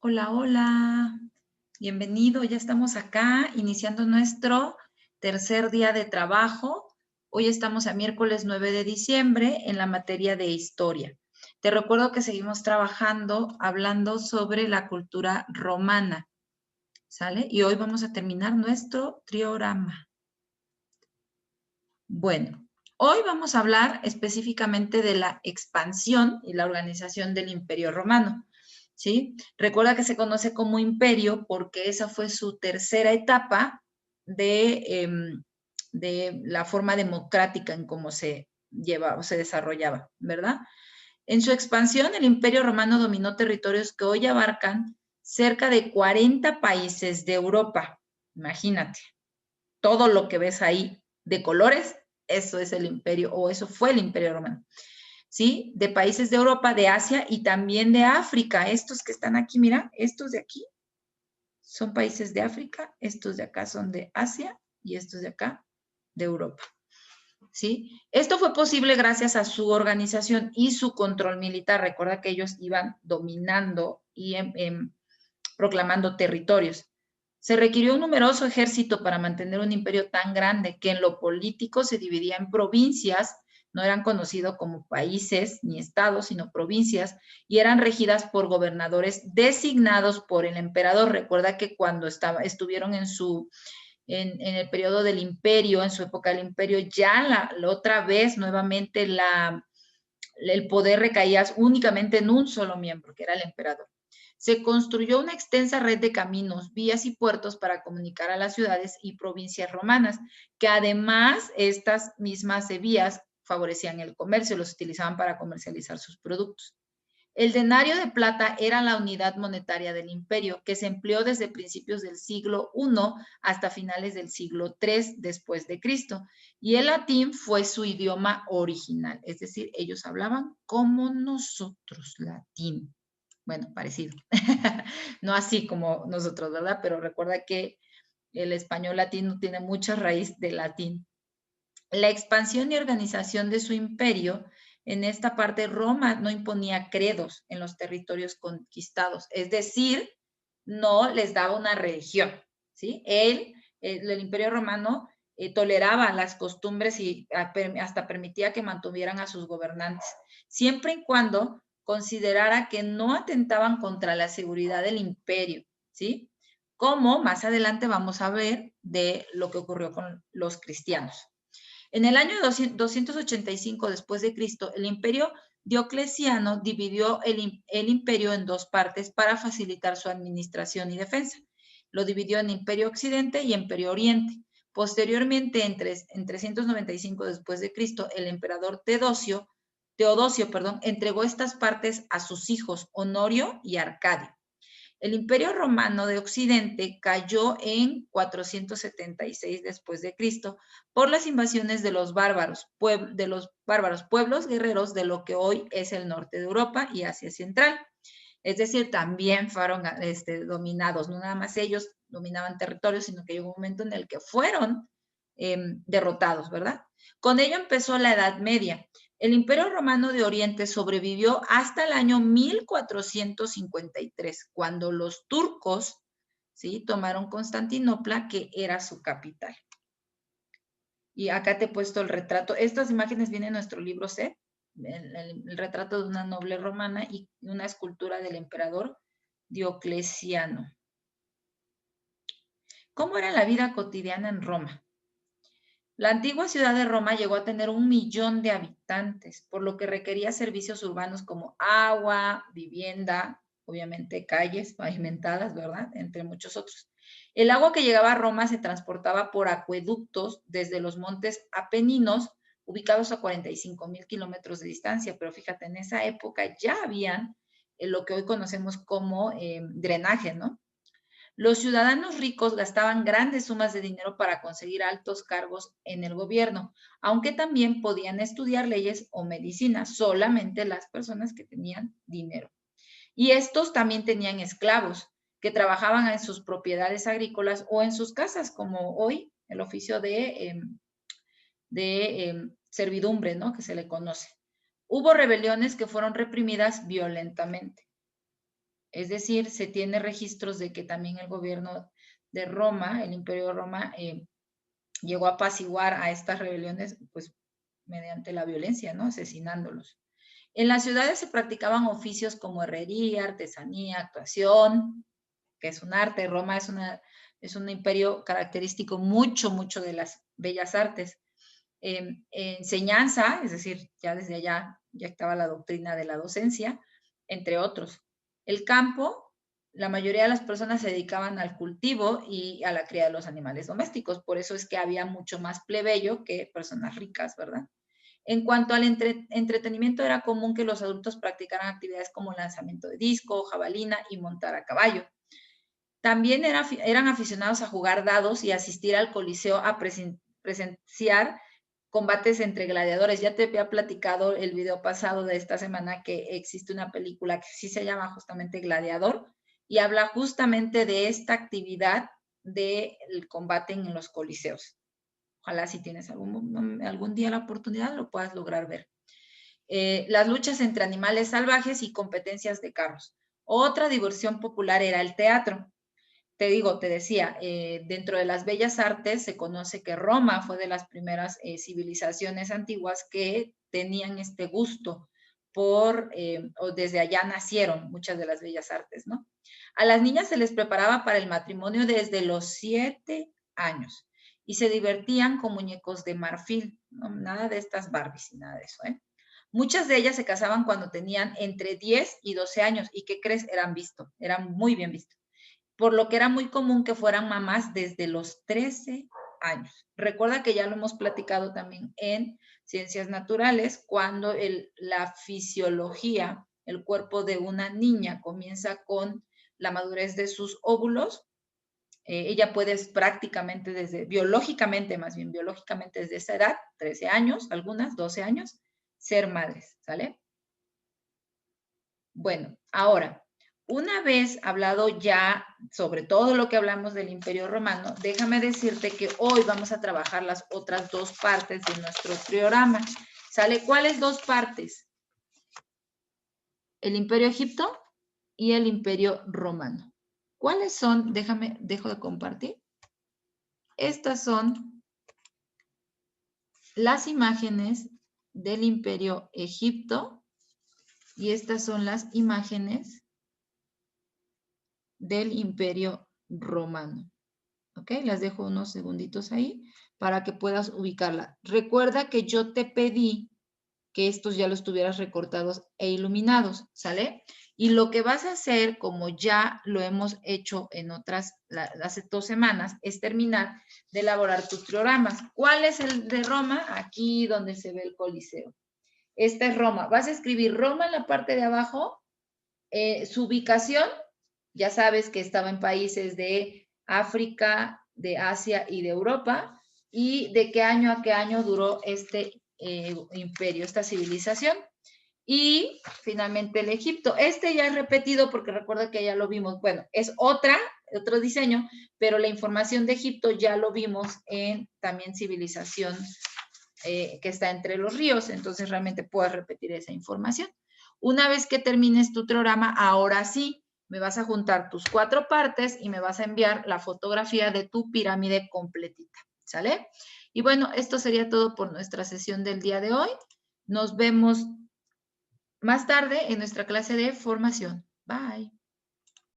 Hola, hola. Bienvenido. Ya estamos acá iniciando nuestro tercer día de trabajo. Hoy estamos a miércoles 9 de diciembre en la materia de historia. Te recuerdo que seguimos trabajando hablando sobre la cultura romana, ¿sale? Y hoy vamos a terminar nuestro triorama. Bueno, hoy vamos a hablar específicamente de la expansión y la organización del Imperio Romano. ¿Sí? Recuerda que se conoce como imperio porque esa fue su tercera etapa de la forma democrática en cómo se lleva o se desarrollaba, ¿verdad? En su expansión, el Imperio Romano dominó territorios que hoy abarcan cerca de 40 países de Europa. Imagínate, todo lo que ves ahí de colores, eso es el imperio, o eso fue el Imperio Romano. ¿Sí? De países de Europa, de Asia y también de África. Estos que están aquí, mira, estos de aquí son países de África, estos de acá son de Asia y estos de acá de Europa. ¿Sí? Esto fue posible gracias a su organización y su control militar. Recuerda que ellos iban dominando y proclamando territorios. Se requirió un numeroso ejército para mantener un imperio tan grande que en lo político se dividía en provincias, no eran conocidos como países ni estados, sino provincias, y eran regidas por gobernadores designados por el emperador. Recuerda que cuando estuvieron en el periodo del imperio, en su época del imperio, ya la otra vez nuevamente el poder recaía únicamente en un solo miembro, que era el emperador. Se construyó una extensa red de caminos, vías y puertos para comunicar a las ciudades y provincias romanas, que además estas mismas vías favorecían el comercio, los utilizaban para comercializar sus productos. El denario de plata era la unidad monetaria del imperio, que se empleó desde principios del siglo I hasta finales del siglo III después de Cristo, y el latín fue su idioma original, es decir, ellos hablaban como nosotros, latín. Bueno, parecido. No así como nosotros, ¿verdad? Pero recuerda que el español latino tiene mucha raíz de latín. La expansión y organización de su imperio, en esta parte Roma no imponía credos en los territorios conquistados, es decir, no les daba una religión, ¿sí? El imperio romano toleraba las costumbres y hasta permitía que mantuvieran a sus gobernantes, siempre y cuando considerara que no atentaban contra la seguridad del imperio, ¿sí? Como más adelante vamos a ver de lo que ocurrió con los cristianos. En el año 285 después de Cristo, el imperio Diocleciano dividió el imperio en dos partes para facilitar su administración y defensa. Lo dividió en Imperio Occidente y Imperio Oriente. Posteriormente, en 395 después de Cristo, el emperador Teodosio, entregó estas partes a sus hijos Honorio y Arcadio. El Imperio Romano de Occidente cayó en 476 después de Cristo por las invasiones de los bárbaros pueblos guerreros de lo que hoy es el norte de Europa y Asia Central. Es decir, también fueron dominados, no nada más ellos dominaban territorios, sino que llegó un momento en el que fueron derrotados, ¿verdad? Con ello empezó la Edad Media. El Imperio Romano de Oriente sobrevivió hasta el año 1453, cuando los turcos, ¿sí?, tomaron Constantinopla, que era su capital. Y acá te he puesto el retrato. Estas imágenes vienen en nuestro libro C, el retrato de una noble romana y una escultura del emperador Diocleciano. ¿Cómo era la vida cotidiana en Roma? La antigua ciudad de Roma llegó a tener 1 millón de habitantes, por lo que requería servicios urbanos como agua, vivienda, obviamente calles pavimentadas, ¿verdad? Entre muchos otros. El agua que llegaba a Roma se transportaba por acueductos desde los montes Apeninos, ubicados a 45,000 kilómetros de distancia, pero fíjate, en esa época ya habían lo que hoy conocemos como drenaje, ¿no? Los ciudadanos ricos gastaban grandes sumas de dinero para conseguir altos cargos en el gobierno, aunque también podían estudiar leyes o medicina, solamente las personas que tenían dinero. Y estos también tenían esclavos que trabajaban en sus propiedades agrícolas o en sus casas, como hoy el oficio de servidumbre, ¿no?, que se le conoce. Hubo rebeliones que fueron reprimidas violentamente. Es decir, se tiene registros de que también el gobierno de Roma, el Imperio de Roma, llegó a apaciguar a estas rebeliones, pues, mediante la violencia, ¿no? Asesinándolos. En las ciudades se practicaban oficios como herrería, artesanía, actuación, que es un arte. Roma es un imperio característico mucho de las bellas artes. Enseñanza, es decir, ya desde allá ya estaba la doctrina de la docencia, entre otros. El campo, la mayoría de las personas se dedicaban al cultivo y a la cría de los animales domésticos, por eso es que había mucho más plebeyo que personas ricas, ¿verdad? En cuanto al entretenimiento, era común que los adultos practicaran actividades como lanzamiento de disco, jabalina y montar a caballo. También eran aficionados a jugar dados y asistir al coliseo a presenciar combates entre gladiadores. Ya te había platicado el video pasado de esta semana que existe una película que sí se llama justamente Gladiador y habla justamente de esta actividad del combate en los coliseos. Ojalá si tienes algún día la oportunidad lo puedas lograr ver. Las luchas entre animales salvajes y competencias de carros. Otra diversión popular era el teatro. Te decía, dentro de las bellas artes se conoce que Roma fue de las primeras civilizaciones antiguas que tenían este gusto o desde allá nacieron muchas de las bellas artes, ¿no? A las niñas se les preparaba para el matrimonio desde los 7 años y se divertían con muñecos de marfil, ¿no? Nada de estas Barbies y nada de eso, ¿eh? Muchas de ellas se casaban cuando tenían entre 10 y 12 años y ¿qué crees? Eran muy bien vistos, por lo que era muy común que fueran mamás desde los 13 años. Recuerda que ya lo hemos platicado también en Ciencias Naturales, cuando la fisiología, el cuerpo de una niña comienza con la madurez de sus óvulos, ella puede prácticamente biológicamente desde esa edad, 13 años, algunas 12 años, ser madres, ¿sale? Bueno, ahora, una vez hablado ya sobre todo lo que hablamos del Imperio Romano, déjame decirte que hoy vamos a trabajar las otras dos partes de nuestro triorama. ¿Sale? ¿Cuáles dos partes? El Imperio Egipto y el Imperio Romano. ¿Cuáles son? Dejo de compartir. Estas son las imágenes del Imperio Egipto y estas son las imágenes del Imperio Romano. ¿Ok? Las dejo unos segunditos ahí para que puedas ubicarla. Recuerda que yo te pedí que estos ya los tuvieras recortados e iluminados, ¿sale? Y lo que vas a hacer, como ya lo hemos hecho en hace 2 semanas, es terminar de elaborar tus trioramas. ¿Cuál es el de Roma? Aquí donde se ve el Coliseo. Esta es Roma. Vas a escribir Roma en la parte de abajo, su ubicación, ya sabes que estaba en países de África, de Asia y de Europa, y de qué año a qué año duró este imperio, esta civilización. Y finalmente el Egipto. Este ya es repetido porque recuerda que ya lo vimos. Bueno, es otro diseño, pero la información de Egipto ya lo vimos en también civilización que está entre los ríos. Entonces realmente puedes repetir esa información. Una vez que termines tu programa, ahora sí, me vas a juntar tus 4 partes y me vas a enviar la fotografía de tu pirámide completita, ¿sale? Y bueno, esto sería todo por nuestra sesión del día de hoy. Nos vemos más tarde en nuestra clase de formación. Bye.